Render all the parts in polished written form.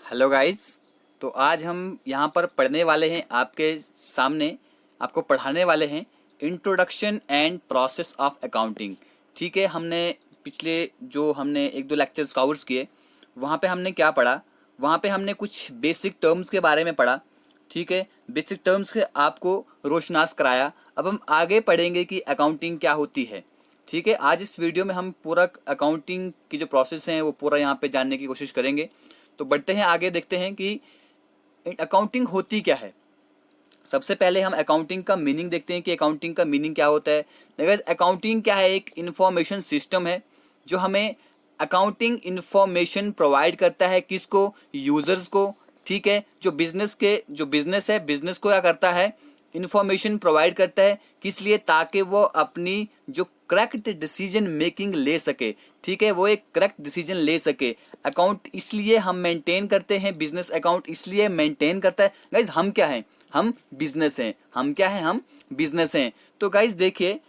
Hello guys. तो आज हम यहाँ पर पढ़ने वाले हैं, आपके सामने आपको पढ़ाने वाले हैं introduction and process of accounting. ठीक है, हमने एक दो लेक्चर्स कवर्स किए, वहाँ पे हमने क्या पढ़ा, वहाँ पे हमने कुछ बेसिक टर्म्स के बारे में पढ़ा। ठीक है, बेसिक टर्म्स के आपको रोशनास कराया। अब हम आगे पढ़ेंगे कि अकाउंटिंग क्या होती है। ठीक है, आज इस वीडियो में हम पूरा अकाउंटिंग की जो प्रोसेस है वो पूरा यहाँ पे जानने की कोशिश करेंगे। तो बढ़ते हैं आगे, देखते हैं कि अकाउंटिंग होती क्या है। सबसे पहले हम अकाउंटिंग का मीनिंग देखते हैं कि अकाउंटिंग का मीनिंग क्या होता है। देखिए, अकाउंटिंग क्या है, एक इंफॉर्मेशन सिस्टम है जो हमें अकाउंटिंग इंफॉर्मेशन प्रोवाइड करता है। किसको? यूजर्स को। ठीक है, जो बिजनेस है, बिजनेस को क्या करता है, इंफॉर्मेशन प्रोवाइड करता है। किस लिए? ताकि वो अपनी जो करेक्ट डिसीजन मेकिंग ले सके। ठीक है, वो एक करेक्ट डिसीजन ले सके। अकाउंट इसलिए हम मेंटेन करते हैं, बिजनेस अकाउंट इसलिए मेंटेन करता है। गाइज, हम क्या हैं? हम बिजनेस हैं। हम क्या हैं? हम बिजनेस हैं। तो गाइज देखिए,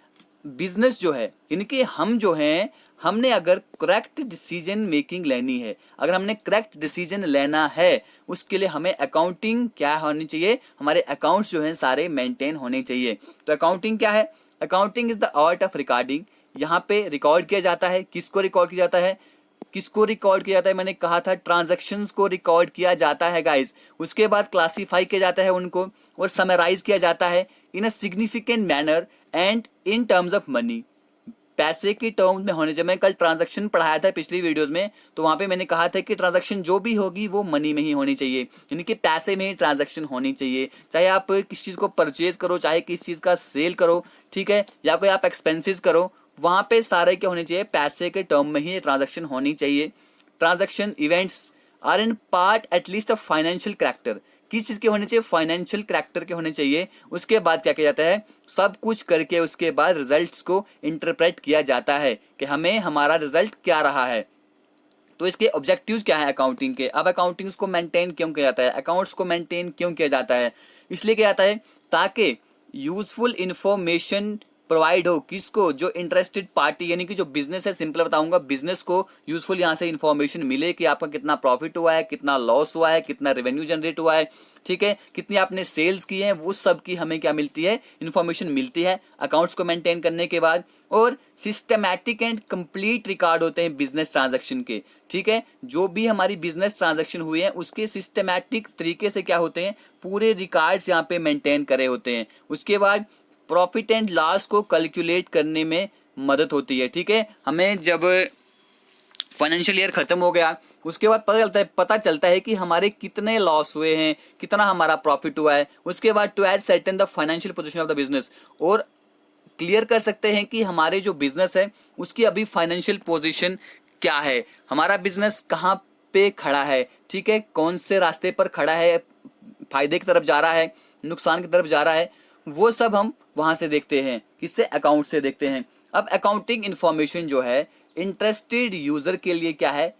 बिजनेस जो है, इनके हम जो हैं, हमने अगर करेक्ट डिसीजन मेकिंग लेनी है, अगर हमने करेक्ट डिसीजन लेना है, उसके लिए हमें अकाउंटिंग क्या होनी चाहिए, हमारे अकाउंट्स जो हैं सारे मेंटेन होने चाहिए। तो अकाउंटिंग क्या है? Accounting is the art of recording. यहाँ पे रिकॉर्ड किया जाता है। किसको रिकॉर्ड किया जाता है? किसको रिकॉर्ड किया जाता है? मैंने कहा था ट्रांजैक्शंस को रिकॉर्ड किया जाता है गाइस। उसके बाद क्लासीफाई किया जाता है उनको और समराइज किया जाता है in a significant manner and in terms of money. पैसे की टर्म्स में होने चाहिए। मैं कल ट्रांजैक्शन पढ़ाया था पिछली वीडियोस में, तो वहां पे मैंने कहा था कि ट्रांजैक्शन जो भी होगी वो मनी में ही होनी चाहिए, यानी कि पैसे में ही ट्रांजैक्शन होनी चाहिए। चाहे आप किसी चीज को परचेज करो, चाहे किसी चीज का सेल करो, ठीक है, या कोई आप एक्सपेंसेस करो, वहां पे सारे क्या होने चाहिए, पैसे के टर्म में ही ट्रांजैक्शन होनी चाहिए। Transaction events are in part at least of financial character. किस चीज के होने चाहिए? फाइनेंशियल कैरेक्टर के होने चाहिए। उसके बाद क्या किया जाता है? सब कुछ करके उसके बाद रिजल्ट्स को इंटरप्रेट किया जाता है कि हमें हमारा रिजल्ट क्या रहा है। तो इसके ऑब्जेक्टिव्स क्या है अकाउंटिंग के? अब अकाउंटिंग्स को मेंटेन क्यों किया जाता है, अकाउंट्स को मेंटेन क्यों किया जाता है? इसलिए किया जाता है ताकि यूजफुल इंफॉर्मेशन प्रोवाइड हो। किसको? जो इंटरेस्टेड पार्टी, यानी कि जो बिजनेस है, सिंपल बताऊंगा, बिजनेस को यूजफुल यहाँ से इंफॉर्मेशन मिले कि आपका कितना प्रॉफिट हुआ है, कितना लॉस हुआ है, कितना रेवेन्यू जनरेट हुआ है, ठीक है, कितनी आपने सेल्स की है, वो सब की हमें क्या मिलती है? इंफॉर्मेशन मिलती है अकाउंट्स को मेंटेन करने के बाद। और सिस्टमैटिक एंड कंप्लीट रिकॉर्ड होते हैं बिजनेस ट्रांजैक्शन के। ठीक है, जो भी हमारी बिजनेस ट्रांजैक्शन हुई है उसके सिस्टमैटिक तरीके से क्या होते हैं, पूरे रिकॉर्ड्स यहाँ पे मेंटेन करे होते हैं। उसके बाद प्रॉफिट एंड लॉस को कैलकुलेट करने में मदद होती है। ठीक है, हमें जब फाइनेंशियल ईयर खत्म हो गया, उसके बाद पता चलता है कि हमारे कितने लॉस हुए हैं, कितना हमारा प्रॉफिट हुआ है। उसके बाद to ascertain the financial position of the business, और क्लियर कर सकते हैं कि हमारे जो बिजनेस है उसकी अभी फाइनेंशियल पोजीशन क्या है, हमारा बिजनेस कहाँ पे खड़ा है, ठीक है, कौन से रास्ते पर खड़ा है, फायदे की तरफ जा रहा है, नुकसान की तरफ जा रहा है, वो सब हम वहां से देखते हैं। किससे? अकाउंट से देखते हैं। अब अकाउंटिंग इंफॉर्मेशन जो है इंटरेस्टेड यूजर के लिए क्या है,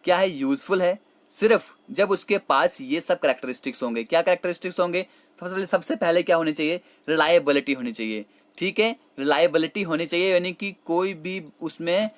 क्या है, यूजफुल है सिर्फ जब उसके पास ये सब कैरेक्टरिस्टिक्स होंगे। क्या कैरेक्टरिस्टिक्स होंगे? सबसे पहले क्या होनी चाहिए? रिलायबिलिटी होनी चाहिए। ठीक है, रिलायबिलिटी होनी चाहिए, यानी कि कोई भी उसमें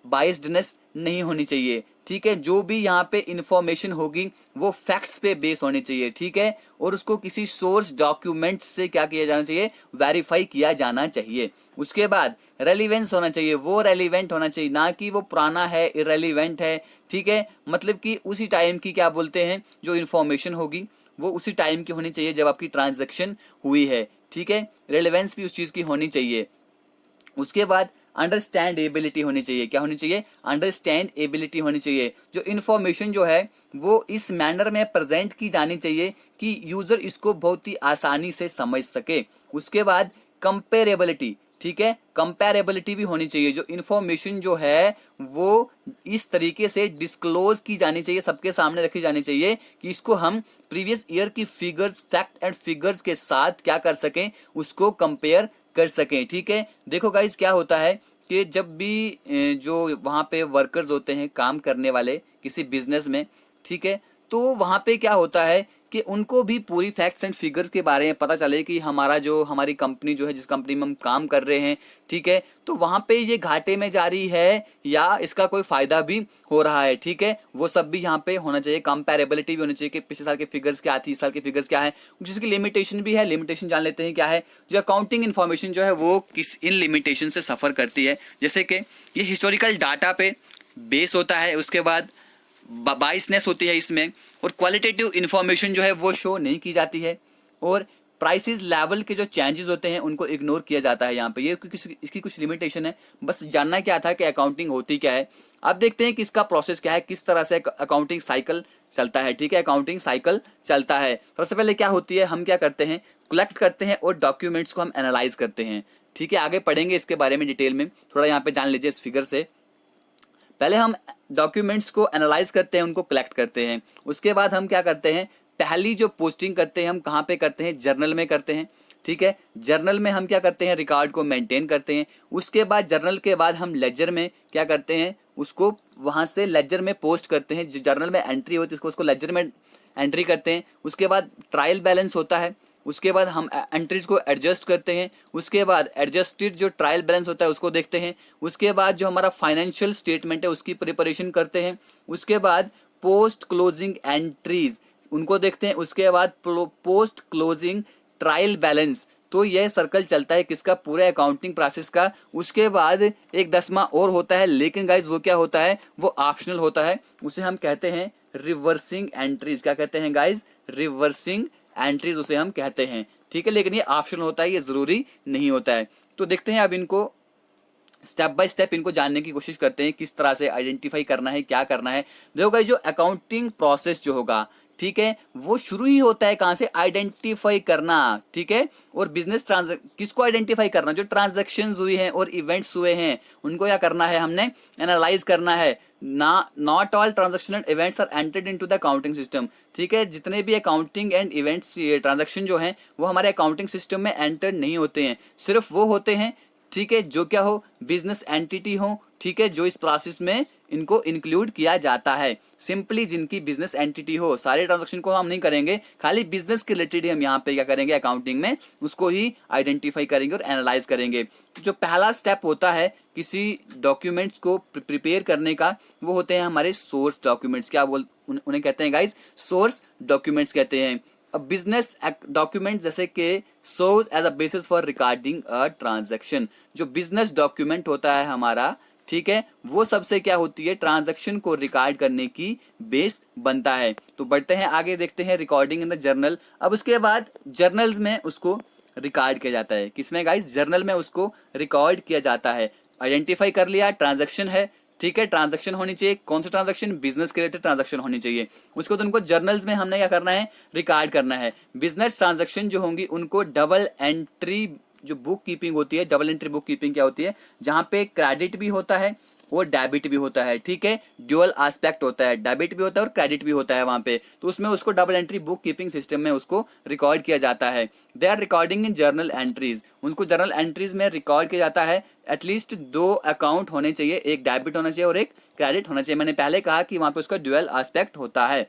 बाइस्डनेस नहीं होनी चाहिए। ठीक है, जो भी यहाँ पे इंफॉर्मेशन होगी वो फैक्ट्स पे बेस होनी चाहिए। ठीक है, और उसको किसी सोर्स डॉक्यूमेंट से क्या किया जाना चाहिए? वेरीफाई किया जाना चाहिए। उसके बाद रेलिवेंस होना चाहिए, वो रेलिवेंट होना चाहिए, ना कि वो पुराना है, इरेलीवेंट है। ठीक है, मतलब कि उसी टाइम की क्या बोलते हैं, जो इंफॉर्मेशन होगी वो उसी टाइम की होनी चाहिए जब आपकी ट्रांजैक्शन हुई है। ठीक है, रेलिवेंस भी उस चीज की होनी चाहिए। उसके बाद अंडरस्टैंड एबिलिटी होनी चाहिए। क्या होनी चाहिए? अंडरस्टैंड एबिलिटी होनी चाहिए। जो इन्फॉर्मेशन जो है वो इस मैनर में प्रेजेंट की जानी चाहिए कि यूजर इसको बहुत ही आसानी से समझ सके। उसके बाद कंपेरेबिलिटी, ठीक है, कंपेरेबिलिटी भी होनी चाहिए। जो इन्फॉर्मेशन जो है वो इस तरीके से डिस्क्लोज की जानी चाहिए, सबके सामने रखी जानी चाहिए कि इसको हम प्रीवियस ईयर की फिगर्स, फैक्ट एंड फिगर्स के साथ क्या कर सकें, उसको कंपेयर कर सकें। ठीक है, देखो गाइज क्या होता है कि जब भी जो वहां पे वर्कर्स होते हैं, काम करने वाले किसी बिजनेस में, ठीक है, तो वहाँ पे क्या होता है कि उनको भी पूरी फैक्ट्स एंड फिगर्स के बारे में पता चले कि हमारी कंपनी जो है, जिस कंपनी में हम काम कर रहे हैं, ठीक है, तो वहाँ पे ये घाटे में जा रही है या इसका कोई फायदा भी हो रहा है, ठीक है, वो सब भी यहाँ पे होना चाहिए। कंपैरेबिलिटी भी होनी चाहिए कि पिछले साल के फिगर्स क्या थी, इस साल के फिगर्स क्या है, जिसकी लिमिटेशन भी है। लिमिटेशन जान लेते हैं क्या है। जो अकाउंटिंग इन्फॉर्मेशन जो है वो किस इन लिमिटेशन से सफ़र करती है, जैसे कि ये हिस्टोरिकल डाटा पे बेस होता है, उसके बाद बाइसनेस होती है इसमें, और क्वालिटेटिव इन्फॉर्मेशन जो है वो शो नहीं की जाती है, और प्राइसेस लेवल के जो चेंजेस होते हैं उनको इग्नोर किया जाता है यहाँ पे। ये इसकी कुछ लिमिटेशन है। बस जानना क्या था कि अकाउंटिंग होती क्या है। अब देखते हैं कि इसका प्रोसेस क्या है, किस तरह से अकाउंटिंग साइकिल चलता है, ठीक है, अकाउंटिंग साइकिल चलता है। सबसे पहले क्या होती है, हम क्या करते हैं, कलेक्ट करते हैं और डॉक्यूमेंट्स को हम एनालाइज करते हैं, ठीक है। आगे पढ़ेंगे इसके बारे में डिटेल में, थोड़ा यहाँ पे जान लीजिए इस फिगर से। पहले हम डॉक्यूमेंट्स को एनालाइज करते हैं, उनको कलेक्ट करते हैं। उसके बाद हम क्या करते हैं, पहली जो पोस्टिंग करते हैं हम कहाँ पे करते हैं, जर्नल में करते हैं, ठीक है। जर्नल में हम क्या करते हैं, रिकॉर्ड को मेंटेन करते हैं। उसके बाद जर्नल के बाद हम लेजर में क्या करते हैं, उसको वहाँ से लेजर में पोस्ट करते हैं। जो जर्नल में एंट्री होती है उसको लेजर में एंट्री करते हैं। उसके बाद ट्रायल बैलेंस होता है, उसके बाद हम एंट्रीज को एडजस्ट करते हैं। उसके बाद एडजस्टेड जो ट्रायल बैलेंस होता है उसको देखते हैं। उसके बाद जो हमारा फाइनेंशियल स्टेटमेंट है उसकी प्रिपरेशन करते हैं। उसके बाद पोस्ट क्लोजिंग एंट्रीज उनको देखते हैं। उसके बाद पोस्ट क्लोजिंग ट्रायल बैलेंस। तो यह सर्कल चलता है किसका, पूरे अकाउंटिंग प्रोसेस का। उसके बाद एक 10वां और होता है, लेकिन गाइज वो क्या होता है, वो ऑप्शनल होता है। उसे हम कहते हैं रिवर्सिंग एंट्रीज। क्या कहते हैं गाइज, रिवर्सिंग एंट्रीज उसे हम कहते हैं, ठीक है। लेकिन ये ऑप्शनल होता है, ये जरूरी नहीं होता है। तो देखते हैं अब इनको स्टेप बाय स्टेप इनको जानने की कोशिश करते हैं, किस तरह से आइडेंटिफाई करना है, क्या करना है। देखो गाइस, जो अकाउंटिंग प्रोसेस जो होगा, ठीक है, वो शुरू ही होता है कहां से, आइडेंटिफाई करना, ठीक है। और बिजनेस किसको आइडेंटिफाई करना, जो ट्रांजैक्शंस हुई हैं और इवेंट्स हुए हैं उनको क्या करना है, हमने एनालाइज करना है। Not all transactional events are entered into the accounting system, ठीक है। जितने भी अकाउंटिंग एंड इवेंट्स ट्रांजैक्शन जो हैं वो हमारे अकाउंटिंग सिस्टम में एंटर नहीं होते हैं। सिर्फ वो होते हैं, ठीक है, जो क्या हो, बिजनेस एंटिटी हो, ठीक है, जो इस प्रोसेस में इनको इंक्लूड किया जाता है। सिंपली जिनकी बिजनेस एंटिटी हो, सारे ट्रांजैक्शन को हम नहीं करेंगे, खाली बिजनेस के रिलेटेड ही हम यहाँ पे क्या करेंगे, अकाउंटिंग में उसको ही आइडेंटिफाई करेंगे और एनालाइज करेंगे। तो जो पहला स्टेप होता है किसी डॉक्यूमेंट्स को प्रिपेयर करने का, वो होते हैं हमारे सोर्स डॉक्यूमेंट्स। क्या उन्हें कहते हैं गाइज, सोर्स डॉक्यूमेंट्स कहते हैं। बिजनेस डॉक्यूमेंट जैसे कि serves as a basis for recording a transaction. जो बिजनेस डॉक्यूमेंट होता है हमारा, ठीक है, वो सबसे क्या होती है, ट्रांजैक्शन को रिकॉर्ड करने की बेस बनता है। तो बढ़ते हैं आगे, देखते हैं रिकॉर्डिंग इन द जर्नल। अब उसके बाद जर्नल्स में उसको रिकॉर्ड किया जाता है। किसमें गाइस, जर्नल में उसको रिकॉर्ड किया जाता है। आइडेंटिफाई कर लिया, ट्रांजैक्शन है, ठीक है, ट्रांजैक्शन होनी चाहिए। कौन सी ट्रांजैक्शन, बिजनेस के रिलेटेड ट्रांजैक्शन होनी चाहिए। उसके बाद उनको जर्नल्स में हमने क्या करना है, रिकॉर्ड करना है। बिजनेस ट्रांजैक्शन जो होंगी उनको डबल एंट्री जो बुक कीपिंग होती है, डबल एंट्री बुक कीपिंग क्या होती है, जहां पे क्रेडिट भी होता है और डेबिट भी होता है, ठीक है, ड्यूअल एस्पेक्ट होता है, डेबिट भी होता है और क्रेडिट भी होता है वहां पे। तो उसमें उसको double entry book keeping system में उसको रिकॉर्ड किया जाता है। They are recording in journal entries, उनको जर्नल एंट्रीज में रिकॉर्ड किया जाता है। एटलीस्ट 2 अकाउंट होने चाहिए, एक डेबिट होना चाहिए और एक क्रेडिट होना चाहिए। मैंने पहले कहा कि वहां पे उसका ड्यूअल एस्पेक्ट होता है।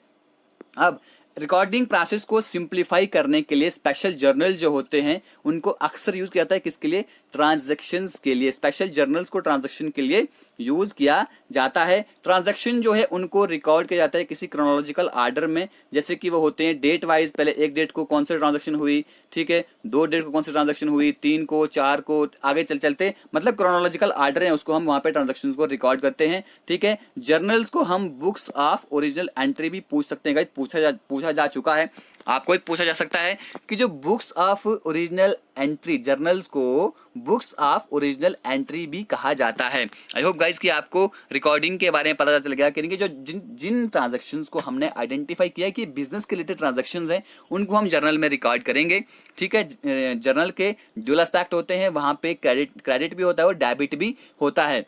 अब रिकॉर्डिंग प्रोसेस को सिंप्लीफाई करने के लिए स्पेशल जर्नल जो होते हैं उनको अक्सर यूज किया जाता है, किसके लिए, ट्रांजैक्शंस के लिए। स्पेशल जर्नल्स को ट्रांजैक्शन के लिए यूज किया जाता है। ट्रांजैक्शन जो है उनको रिकॉर्ड किया जाता है किसी क्रोनोलॉजिकल ऑर्डर में, जैसे कि वो होते हैं डेट वाइज। पहले 1 डेट को कौन सी ट्रांजैक्शन हुई, ठीक है, 2 डेट को कौन सी ट्रांजैक्शन हुई, 3 को, 4 को, आगे चलते मतलब क्रोनोलॉजिकल ऑर्डर है उसको हम वहां पे ट्रांजैक्शंस को रिकॉर्ड करते हैं, ठीक है। जर्नल्स को हम बुक्स ऑफ ओरिजिनल एंट्री भी पूछ सकते हैं गाइस, पूछा जा चुका है, आपको एक पूछा जा सकता है कि जो books of original entry, journals को बुक्स ऑफ ओरिजिनल एंट्री भी कहा जाता है। आई होप गाइस कि आपको रिकॉर्डिंग के बारे में पता चल गया कि जो जिन ट्रांजैक्शंस को हमने आइडेंटिफाई किया कि बिजनेस के रिलेटेड ट्रांजैक्शंस हैं उनको हम जर्नल में रिकॉर्ड करेंगे, ठीक है। जर्नल के ड्यूअल एस्पेक्ट होते हैं, वहां पे क्रेडिट भी होता है और डेबिट भी होता है।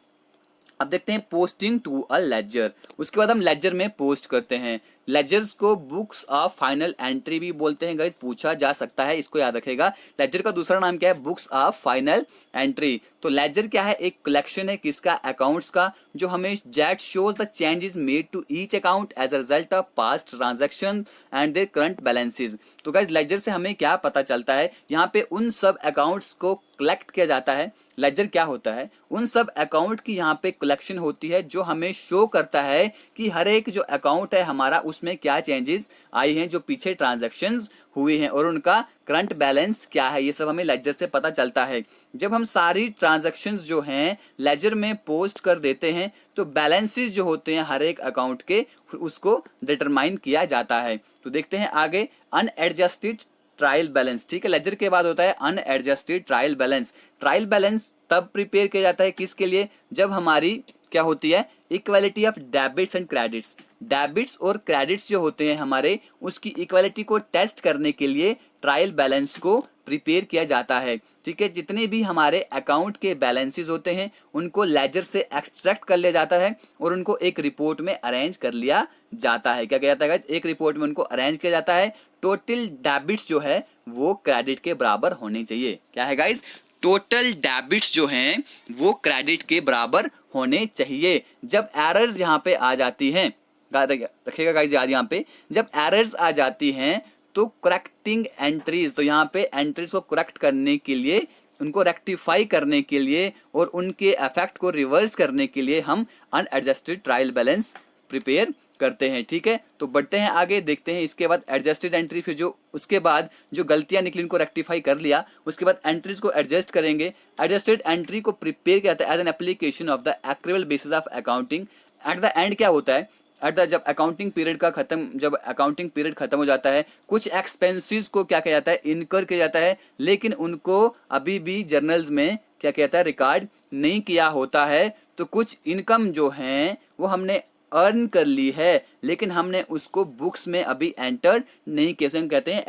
अब देखते हैं पोस्टिंग टू अ लेजर। उसके बाद हम लेजर में पोस्ट करते हैं। लेजर्स को बुक्स ऑफ फाइनल एंट्री भी बोलते हैं गाइस, पूछा जा सकता है, इसको याद रखेगा। लेजर का दूसरा नाम क्या है? Books of final entry. तो लेजर क्या है? एक कलेक्शन है किसका? अकाउंट्स का, जो हमें that shows the changes made to each account as a result of past transaction and their current balances. तो गाइस लेजर से हमें क्या पता चलता है? यहाँ पे उन सब अकाउंट्स को कलेक्ट किया जाता है। लेजर क्या होता है? उन सब अकाउंट की यहाँ पे कलेक्शन होती है जो हमें शो करता है कि हर एक जो अकाउंट है हमारा उसमें क्या चेंजेस आई हैं, जो पीछे ट्रांजैक्शंस हुई हैं और उनका करंट बैलेंस क्या है, ये सब हमें लेजर से पता चलता है। जब हम सारी ट्रांजैक्शंस जो हैं लेजर में पोस्ट कर देते हैं तो बैलेंसेस जो होते हैं हर एक अकाउंट के उसको डिटरमाइन किया जाता है। तो देखते हैं आगे, अनएडजस्टेड ट्रायल बैलेंस। ठीक है, लेजर के बाद होता है unadjusted trial balance. Trial balance तब प्रिपेयर किया जाता है किसके लिए? जब हमारी क्या होती है? Equality of debits and credits. Debits और क्रेडिट्स जो होते हैं हमारे, उसकी इक्वालिटी को टेस्ट करने के लिए ट्रायल बैलेंस को प्रिपेयर किया जाता है। ठीक है, जितने भी हमारे अकाउंट के बैलेंसेस होते हैं उनको लेजर से एक्सट्रैक्ट कर लिया जाता है और उनको एक रिपोर्ट में अरेंज कर लिया जाता है। क्या किया जाता है गाइस? एक रिपोर्ट में उनको अरेंज किया जाता है। टोटल डेबिट्स जो है वो क्रेडिट के बराबर होने चाहिए। क्या है गाइस? टोटल डेबिट्स जो हैं वो क्रेडिट के बराबर होने चाहिए। जब एरर्स यहाँ पे आ जाती हैं, रखिएगा गाइस याद, यहाँ पे जब एरर्स आ जाती हैं तो करेक्टिंग एंट्रीज, तो यहाँ पे एंट्रीज को करेक्ट करने के लिए, उनको रेक्टिफाई करने के लिए और उनके इफेक्ट को रिवर्स करने के लिए हम अनएडजस्टेड ट्रायल बैलेंस प्रिपेयर करते हैं। ठीक है, तो बढ़ते हैं आगे, देखते हैं इसके बाद एडजस्टेड एंट्री। फिर जो उसके बाद जो गलतियां निकली उनको रेक्टिफाई कर लिया, उसके बाद एंट्रीज को एडजस्ट करेंगे। एडजस्टेड एंट्री को प्रिपेयर किया जाता है as an application of the accrual basis of accounting. At the end क्या होता है? जब अकाउंटिंग पीरियड खत्म हो जाता है, कुछ एक्सपेंसेस को क्या किया जाता है? इनकर किया जाता है, लेकिन उनको अभी भी जर्नल्स में क्या कहता है? रिकॉर्ड नहीं किया होता है। तो कुछ इनकम जो है वो हमने अर्न कर ली है लेकिन हमने उसको बुक्स में अभी एंटर नहीं किया, हम कहते हैं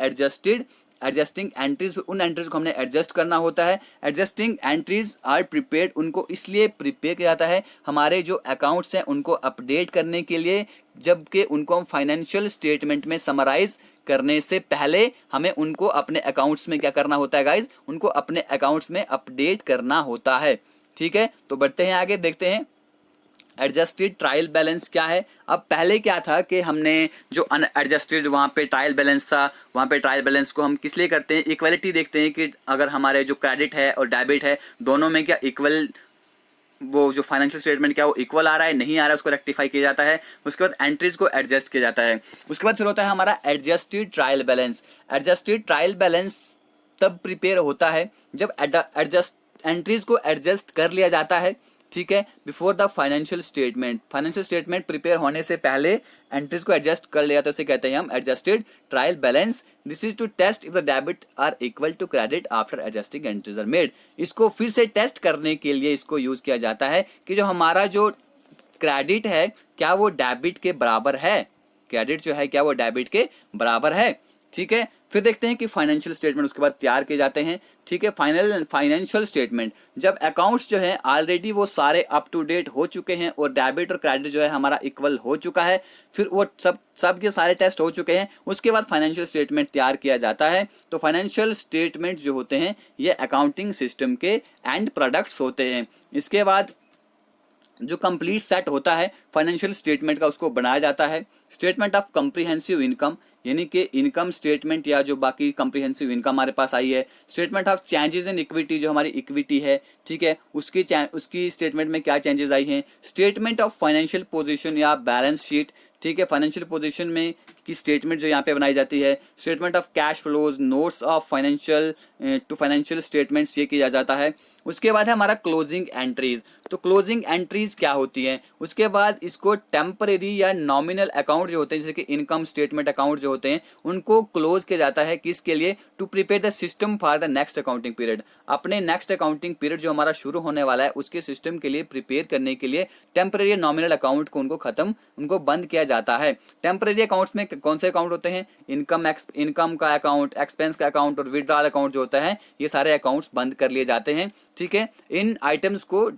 एडजस्टिंग एंट्रीज। उन एंट्रीज को हमने एडजस्ट करना होता है। एडजस्टिंग एंट्रीज आर प्रिपेयर्ड, उनको इसलिए प्रिपेयर किया जाता है हमारे जो अकाउंट्स हैं उनको अपडेट करने के लिए, जबकि उनको हम फाइनेंशियल स्टेटमेंट में समराइज करने से पहले हमें उनको अपने अकाउंट्स में क्या करना होता है गाइज? उनको अपने अकाउंट्स में अपडेट करना होता है। ठीक है, तो बढ़ते हैं आगे, देखते हैं एडजस्टेड ट्रायल बैलेंस क्या है। अब पहले क्या था कि हमने जो अनएडजस्टेड वहाँ पे ट्रायल बैलेंस था, वहाँ पे ट्रायल बैलेंस को हम किस लिए करते हैं? इक्वलिटी देखते हैं कि अगर हमारे जो क्रेडिट है और डेबिट है दोनों में क्या इक्वल, वो जो फाइनेंशियल स्टेटमेंट क्या वो इक्वल आ रहा है, नहीं आ रहा है, उसको रेक्टिफाई किया जाता है। उसके बाद एंट्रीज को एडजस्ट किया जाता है। उसके बाद फिर होता है हमारा adjusted trial balance. Adjusted trial balance तब प्रिपेयर होता है जब एंट्रीज को एडजस्ट कर लिया जाता है। ठीक है, before the financial statement prepare होने से पहले एंट्रीज को एडजस्ट कर लिया, तो इसे कहते हैं हम adjusted trial balance. This is to test if the debit are equal to credit after adjusting entries are made. इसको फिर से टेस्ट करने के लिए इसको यूज किया जाता है कि जो हमारा जो क्रेडिट है क्या वो डेबिट के बराबर है, क्रेडिट जो है क्या वो डेबिट के बराबर है। ठीक है, फिर देखते हैं कि फाइनेंशियल स्टेटमेंट उसके बाद तैयार किए जाते हैं। ठीक है, फाइनेंशियल स्टेटमेंट जब अकाउंट्स जो है ऑलरेडी वो सारे अप टू डेट हो चुके हैं और डेबिट और क्रेडिट जो है हमारा इक्वल हो चुका है, फिर वो सब के सारे टेस्ट हो चुके हैं, उसके बाद फाइनेंशियल स्टेटमेंट तैयार किया जाता है। तो फाइनेंशियल स्टेटमेंट जो होते हैं ये अकाउंटिंग सिस्टम के एंड प्रोडक्ट्स होते हैं। इसके बाद जो कंप्लीट सेट होता है फाइनेंशियल स्टेटमेंट का उसको बनाया जाता है। स्टेटमेंट ऑफ कॉम्प्रिहेंसिव इनकम, यानी कि इनकम स्टेटमेंट या जो बाकी कॉम्प्रिहेंसिव इनकम हमारे पास आई है। Statement of changes in equity, जो हमारी इक्विटी है, ठीक है, उसकी स्टेटमेंट में क्या चेंजेस आई हैं। स्टेटमेंट ऑफ फाइनेंशियल पोजीशन या बैलेंस शीट, ठीक है, फाइनेंशियल पोजीशन में की स्टेटमेंट जो यहाँ पे बनाई जाती है। Statement of cash flows, notes of financial statements ये किया जाता है। उसके बाद है हमारा क्लोजिंग एंट्रीज। तो क्लोजिंग एंट्रीज क्या होती हैं? उसके बाद इसको टेम्परेरी या नॉमिनल अकाउंट जो होते हैं, जैसे कि इनकम स्टेटमेंट अकाउंट जो होते हैं, उनको क्लोज किया जाता है। किसके लिए? To prepare the system for the next accounting period. अपने नेक्स्ट अकाउंटिंग पीरियड जो हमारा शुरू होने वाला है उसके सिस्टम के लिए प्रिपेयर करने के लिए टेम्परेरी नॉमिनल अकाउंट को उनको बंद किया जाता है। टेम्परेरी अकाउंट्स में कौन से अकाउंट होते हैं? इनकम का अकाउंट, एक्सपेंस का अकाउंट और विड्रॉल अकाउंट जो होता है, ये सारे अकाउंट्स बंद कर लिए जाते हैं। ठीक है, इन आइटम्स को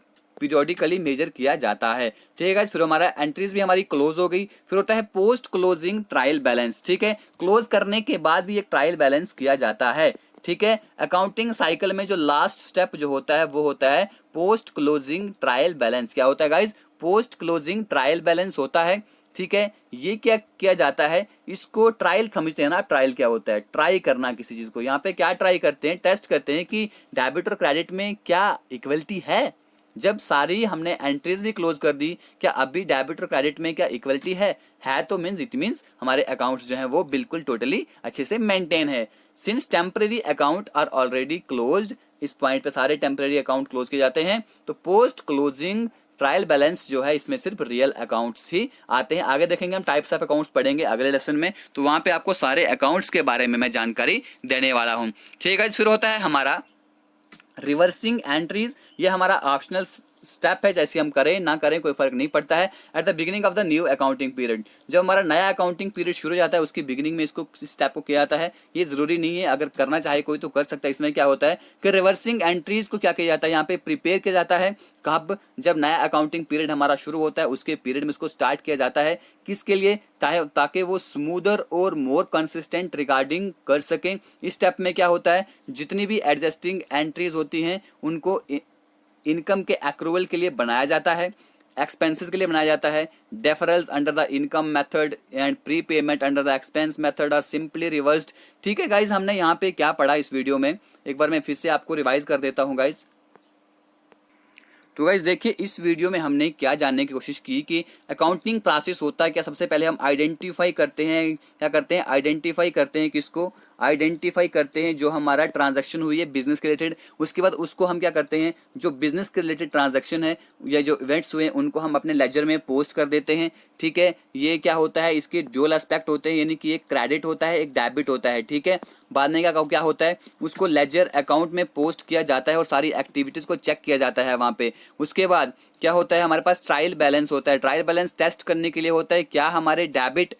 पीरियोडिकली मेजर किया जाता है। ठीक है गाइस, फिर हमारा एंट्रीज भी हमारी क्लोज हो गई। फिर होता है पोस्ट क्लोजिंग ट्रायल बैलेंस। ठीक है, क्लोज करने के बाद भी एक ट्रायल बैलेंस किया जाता है। ठीक है, अकाउंटिंग साइकिल में जो लास्ट स्टेप जो होता है वो होता है पोस्ट क्लोजिंग ट्रायल बैलेंस। क्या होता है guys? Post closing trial balance होता है। ठीक है, ये क्या किया जाता है, इसको ट्रायल समझते हैं ना। ट्रायल क्या होता है? ट्राई करना किसी चीज को। यहाँ पे क्या ट्राई करते हैं? टेस्ट करते हैं कि डेबिट और क्रेडिट में क्या इक्वलिटी है। जब सारी हमने एंट्रीज भी क्लोज कर दी, क्या अभी डेबिट और क्रेडिट में क्या इक्वलिटी है तो इट मीन्स हमारे अकाउंट्स जो हैं वो बिल्कुल टोटली अच्छे से मेंटेन है। Since temporary account are already closed, इस पॉइंट पे सारे टेम्परेरी अकाउंट क्लोज किए जाते हैं। तो पोस्ट क्लोजिंग ट्रायल बैलेंस जो है इसमें सिर्फ रियल अकाउंट्स ही आते हैं। आगे देखेंगे हम टाइप्स ऑफ अकाउंट्स पढ़ेंगे अगले लेसन में, तो वहां पे आपको सारे अकाउंट्स के बारे में मैं जानकारी देने वाला हूं। ठीक है, फिर होता है हमारा रिवर्सिंग एंट्रीज। ये हमारा ऑप्शनल स्टेप है, जैसे हम करें ना करें कोई फर्क नहीं पड़ता है। At the beginning of the new accounting period, जब हमारा नया अकाउंटिंग पीरियड शुरू हो जाता है उसकी बिगिनिंग में इसको स्टेप को किया जाता है। ये जरूरी नहीं है, अगर करना चाहे कोई तो कर सकता है। इसमें क्या होता है कि रिवर्सिंग एंट्रीज को क्या किया जाता है, यहाँ पे प्रिपेयर किया जाता है। कब? जब नया अकाउंटिंग पीरियड हमारा शुरू होता है उसके पीरियड में इसको स्टार्ट किया जाता है। किसके लिए? ताकि वो स्मूदर और मोर कंसिस्टेंट रिगार्डिंग कर सकें। इस स्टेप में क्या होता है, जितनी भी एडजस्टिंग एंट्रीज होती हैं उनको इनकम के एक्रूवल के लिए बनाया जाता है, एक्सपेंसेस के लिए बनाया जाता है। Deferrals under the income method and pre payment under the expense method are simply reversed. ठीक है गाइज, हमने यहाँ पे क्या पढ़ा इस वीडियो में, एक बार मैं फिर से आपको रिवाइज कर देता हूँ गाइज। तो गाइज देखिए, इस वीडियो में हमने क्या जानने की कोशिश की कि अकाउंटिंग प्रोसेस होता है क्या। सबसे पहले हम आइडेंटिफाई करते हैं, क्या करते हैं? आइडेंटिफाई करते हैं किसको? आइडेंटिफाई करते हैं जो हमारा ट्रांजैक्शन हुई है बिजनेस के रिलेटेड। उसके बाद उसको हम क्या करते हैं, जो बिजनेस के रिलेटेड ट्रांजैक्शन है या जो इवेंट्स हुए हैं उनको हम अपने लेजर में पोस्ट कर देते हैं। ठीक है, ये क्या होता है, इसके ड्यूअल एस्पेक्ट होते हैं, यानी कि एक क्रेडिट होता है एक डेबिट होता है। ठीक है, बाद में क्या होता है, उसको लेजर अकाउंट में पोस्ट किया जाता है और सारी एक्टिविटीज को चेक किया जाता है वहां पे। उसके बाद क्या होता है, हमारे पास ट्रायल बैलेंस होता है। ट्रायल बैलेंस टेस्ट करने के लिए होता है क्या हमारे डेबिट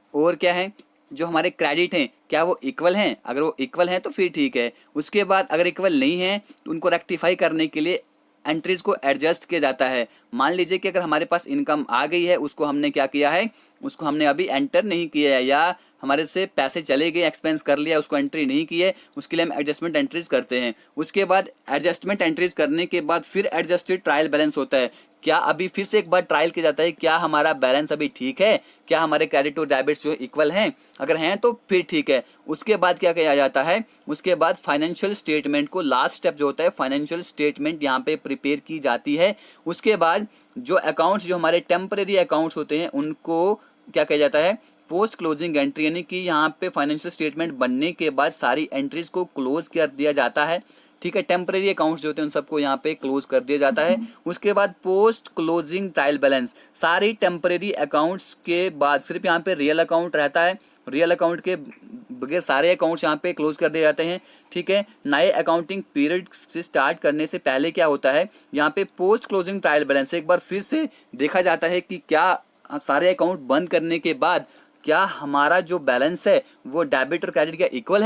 और क्या है, जो हमारे क्रेडिट हैं क्या वो इक्वल हैं। अगर वो इक्वल हैं तो फिर ठीक है। उसके बाद अगर इक्वल नहीं है तो उनको रेक्टिफाई करने के लिए एंट्रीज को एडजस्ट किया जाता है। मान लीजिए कि अगर हमारे पास इनकम आ गई है, उसको हमने क्या किया है, उसको हमने अभी एंटर नहीं किया है, या हमारे से पैसे चले गए, एक्सपेंस कर लिया, उसको एंट्री नहीं की है, उसके लिए हम एडजस्टमेंट एंट्रीज करते हैं। उसके बाद एडजस्टमेंट एंट्रीज करने के बाद फिर एडजस्टेड ट्रायल बैलेंस होता है। क्या अभी फिर से एक बार ट्रायल किया जाता है, क्या हमारा बैलेंस अभी ठीक है, क्या हमारे क्रेडिट और डेबिट्स जो इक्वल हैं, अगर हैं तो फिर ठीक है। उसके बाद क्या किया जाता है, उसके बाद फाइनेंशियल स्टेटमेंट को, लास्ट स्टेप जो होता है फाइनेंशियल स्टेटमेंट यहाँ पे प्रिपेयर की जाती है। उसके बाद जो अकाउंट्स जो हमारे टेम्परेरी अकाउंट्स होते हैं उनको क्या किया जाता है, पोस्ट क्लोजिंग एंट्री, यानी कि यहाँ पे फाइनेंशियल स्टेटमेंट बनने के बाद सारी एंट्रीज को क्लोज कर दिया जाता है। ठीक है, टेम्परेरी अकाउंट्स जो होते हैं उन सबको यहाँ पे क्लोज कर दिया जाता है। उसके बाद पोस्ट क्लोजिंग ट्रायल बैलेंस, सारी टेम्परेरी अकाउंट्स के बाद सिर्फ यहाँ पे रियल अकाउंट रहता है। रियल अकाउंट के बगैर सारे अकाउंट्स यहाँ पे क्लोज कर दिए जाते हैं। ठीक है, नए अकाउंटिंग पीरियड से स्टार्ट करने से पहले क्या होता है, यहाँ पे पोस्ट क्लोजिंग ट्रायल बैलेंस एक बार फिर से देखा जाता है कि क्या सारे अकाउंट बंद करने के बाद क्या हमारा जो बैलेंस है वो डेबिट और क्रेडिट क्या इक्वल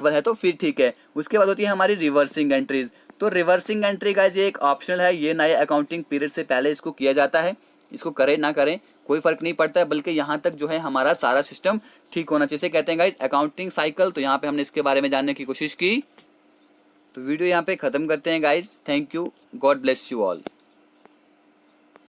है तो फिर ठीक है। उसके बाद होती है हमारी रिवर्सिंग एंट्रीज। तो रिवर्सिंग एंट्री गाइस ये एक ऑप्शनल है, ये नए अकाउंटिंग पीरियड से पहले इसको किया जाता है। इसको करें ना करें कोई फर्क नहीं पड़ता है, बल्कि यहाँ तक जो है हमारा सारा सिस्टम ठीक होना चाहिए। कहते हैं गाइस अकाउंटिंग साइकिल। तो यहाँ पे हमने इसके बारे में जानने की कोशिश की। तो वीडियो यहाँ पे खत्म करते हैं guys. Thank you, God bless you all.